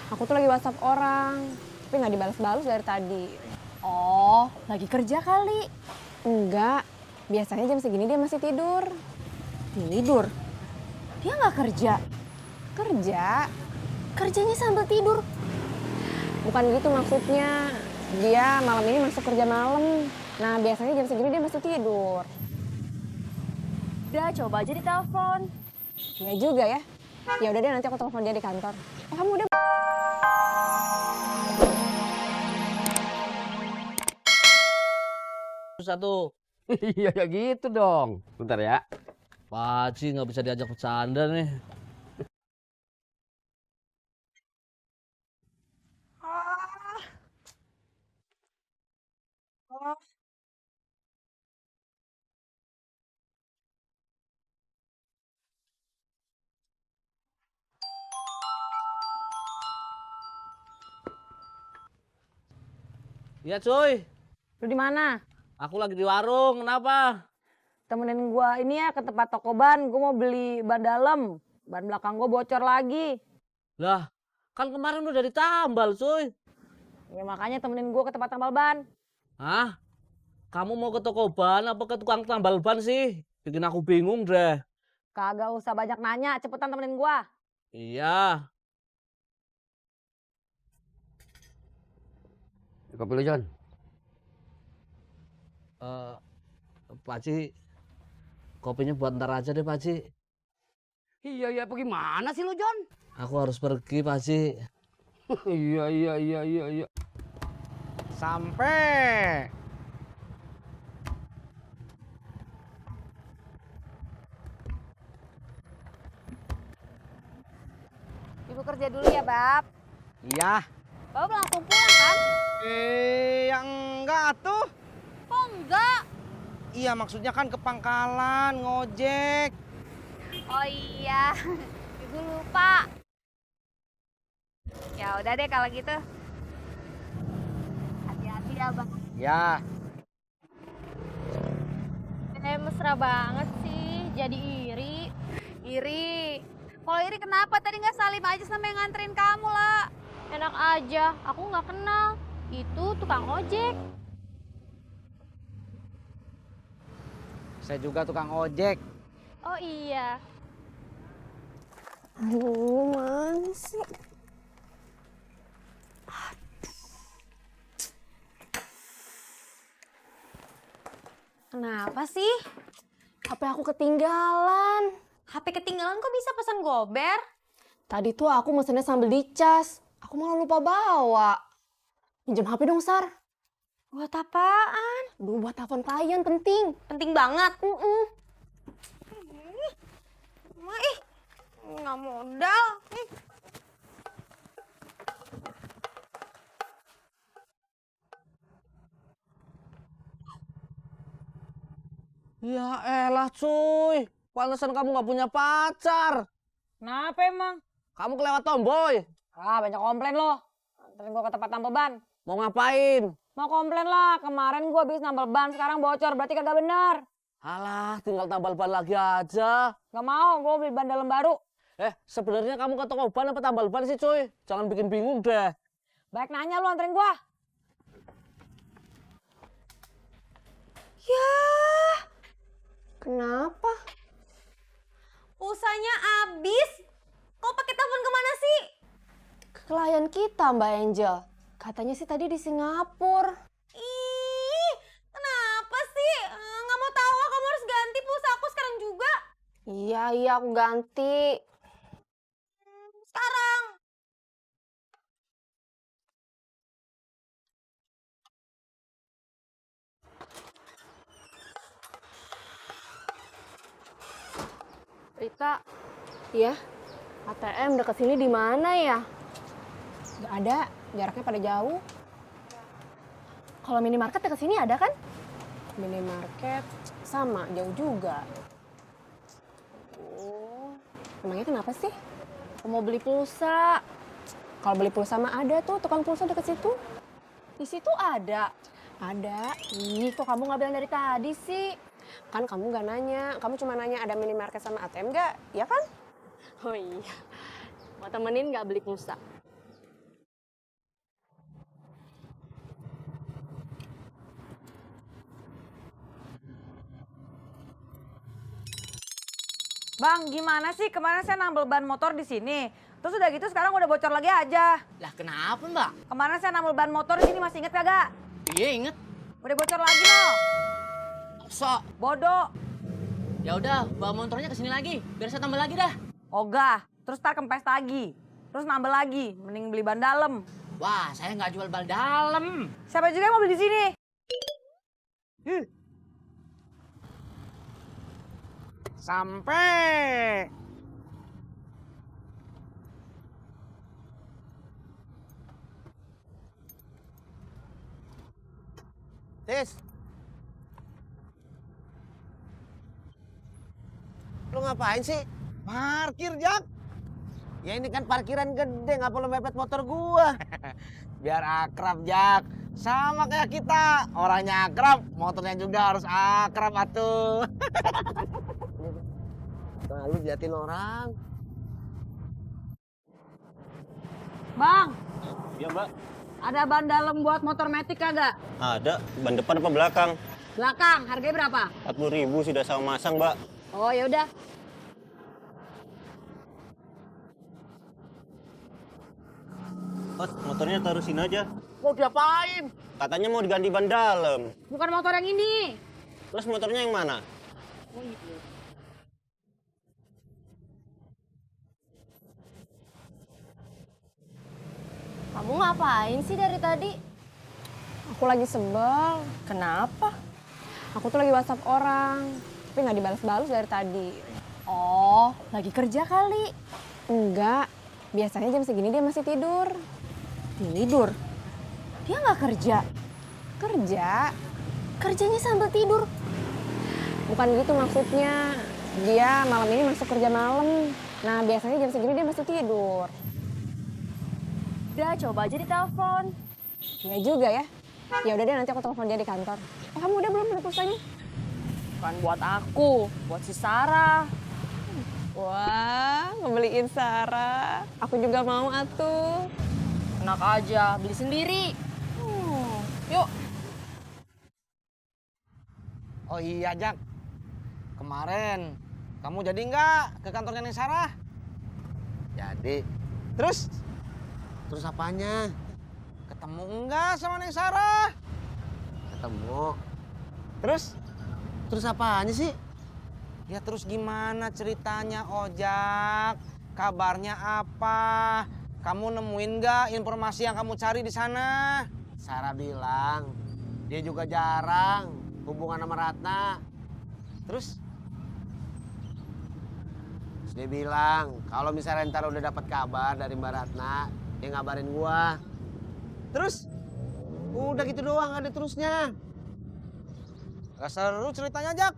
Aku tuh lagi WhatsApp orang, tapi nggak dibalas-balas dari tadi. Oh, lagi kerja kali. Enggak, biasanya jam segini dia masih tidur. Tidur. Dia nggak kerja. Kerja? Kerjanya sambil tidur. Bukan gitu maksudnya. Dia malam ini masuk kerja malam. Nah, biasanya jam segini dia masih tidur. Udah, coba aja ditelepon. Iya juga ya. Ya udah deh, nanti aku telepon dia di kantor. Kamu udah Satu. Iya ya gitu dong. Bentar ya. Pak Haji nggak bisa diajak bercanda nih. Iya cuy, lu di mana? aku lagi di warung, kenapa? Temenin gua ini ya ke tempat toko ban. Gua mau beli ban dalam. Ban belakang gua bocor lagi. Lah, kan kemarin udah ditambal cuy. Ya makanya temenin gua ke tempat tambal ban. Hah? Kamu mau ke toko ban apa ke tukang tambal ban sih? Bikin aku bingung deh. Kagak usah banyak nanya, cepetan temenin gua. Iya, Kopi lu John. eh Pak Haji, kopinya buat ntar aja deh Pak Haji. Iya ya, bagaimana sih lu John? Aku harus pergi Pak Haji. Iya. Sampai. Ibu kerja dulu ya, Bab. Iya. Bapak langsung pulang kan? Yang enggak tuh. Kok enggak? Iya maksudnya kan ke pangkalan, ngojek. Oh iya, ibu lupa. Ya udah deh kalau gitu. Hati-hati ya, Bang. Ya, Mesra banget sih, jadi iri. Iri? Kalau iri kenapa tadi nggak Salim aja sama yang nganterin kamu lah? Enak aja, aku nggak kenal. Itu tukang ojek. saya juga tukang ojek. Oh iya. Aduh, mana sih? Kenapa sih? HP aku ketinggalan. HP ketinggalan kok bisa pesan gober? Tadi tuh aku mesennya sambil dicas. Aku malah lupa bawa. Pinjam HP dong, Sar. Buat apaan? Duh, buat telepon klien penting. Penting banget. Ih, nggak modal. Ya elah cuy, pantesan kamu nggak punya pacar. Kenapa emang? Kamu kelewat tomboy. Ah, banyak komplain loh. Anterin gua ke tempat tambal ban. Mau ngapain? Mau komplain lah, kemarin gua habis nambal ban, sekarang bocor, berarti kagak benar. Alah, tinggal tambal ban lagi aja. Gak mau, gua beli ban dalam baru. Sebenarnya kamu ke toko ban apa tambal ban sih cuy? Jangan bikin bingung deh. Baik nanya lu anterin gua. Ya, Kenapa? pulsanya habis. Kok pakai telepon kemana sih? Ke klien kita, Mbak Angel. Katanya sih tadi di Singapura. Ih, kenapa sih? Nggak mau tahu, kamu harus ganti pulsa aku sekarang juga. Iya, aku ganti. Sekarang. Rita. Iya? ATM dekat sini di mana ya? Gak ada, jaraknya pada jauh. Kalau minimarket dekat sini ada kan? Minimarket sama, jauh juga. Oh, emangnya kenapa sih? Aku mau beli pulsa. Kalau beli pulsa mah ada tuh, tukang pulsa dekat situ. Di situ ada. Ada. Ih, kok kamu nggak bilang dari tadi sih? Kan kamu nggak nanya, kamu cuma nanya ada minimarket sama ATM nggak? Ya kan? Oh iya, mau temenin nggak beli pulsa? Bang, gimana sih? Kemarin saya nambel ban motor di sini. Terus udah gitu sekarang udah bocor lagi aja. Lah kenapa mbak? Kemarin saya nambel ban motor di sini, masih inget kagak? Iya inget. Udah bocor lagi loh. Sok. Bodoh. Ya udah, bawa motornya ke sini lagi. Biar saya tambah lagi dah. Ogah. Terus tar kempes lagi. Terus nambel lagi. Mending beli ban dalam. Wah, saya nggak jual bal dalam. Siapa juga yang mau beli di sini? Sampai. Tis. Lu ngapain sih? Parkir, Jak. Ya ini kan parkiran gede, ngapa lu mepet motor gua? Biar akrab, Jak. Sama kayak kita, orangnya akrab, motornya juga harus akrab atuh. Nah, lu jatin orang. Bang, Iya mbak, ada ban dalam buat motor metik kagak? ada. Ban depan apa belakang? Belakang, harganya berapa? 40.000 sudah sama masang mbak. Oh ya udah. Mas, motornya taruh sini aja. Mau diapain? Katanya mau diganti ban dalam. Bukan motor yang ini. Terus motornya yang mana? Kamu ngapain sih dari tadi? Aku lagi sebel. Kenapa? Aku tuh lagi WhatsApp orang, tapi nggak dibalas-balas dari tadi. Oh, lagi kerja kali. Enggak, biasanya jam segini dia masih tidur. Tidur? Dia nggak kerja? Kerja? Kerjanya sambil tidur? Bukan gitu maksudnya. Dia malam ini masuk kerja malam. Nah, biasanya jam segini dia masih tidur. Udah, coba aja ditelepon. Enggak juga ya. Ya udah deh, nanti aku telepon dia di kantor. Kamu udah belum beli pulsanya? Bukan buat aku, buat si Sarah. Wah, ngebeliin Sarah. Aku juga mau atuh. Enak aja, beli sendiri. Yuk. Oh iya, Jak. Kemarin kamu jadi nggak ke kantornya Neng Sarah? Jadi. Terus apanya? Ketemu enggak sama Neng Sarah? Ketemu. Terus apanya sih? Ya terus gimana ceritanya, Ojak? Kabarnya apa? Kamu nemuin nggak informasi yang kamu cari di sana? Sarah bilang dia juga jarang hubungan sama Ratna. Terus dia bilang kalau misalnya ntar udah dapat kabar dari Mbak Ratna, dia ngabarin gua. Terus udah gitu doang, ada terusnya. Gak seru ceritanya, Jak.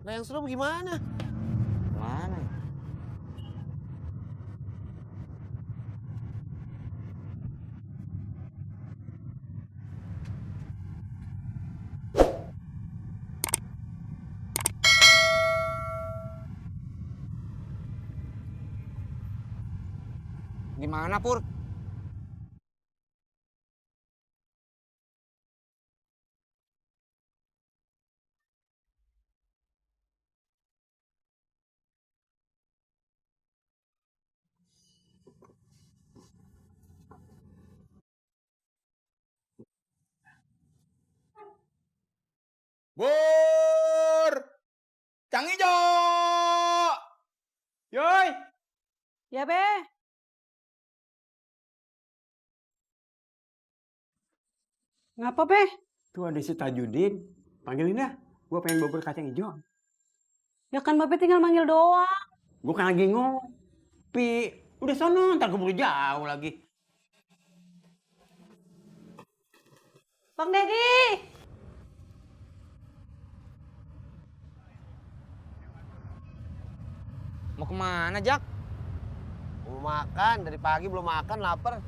Nah yang seru gimana? Mana? Gimana, Pur? Bur! Cang Ijo! Yoi! Ya, Be. Ngapa, Be? Tuh ada si Tajudin. Panggilin dah. Gua pengen bubur kacang hijau. Ya kan Babe tinggal manggil doang. Gua kan lagi ngopi. Udah sono, ntar keburu jauh lagi. Bang Dedi. Mau kemana, Jak? Mau makan, dari pagi belum makan, lapar.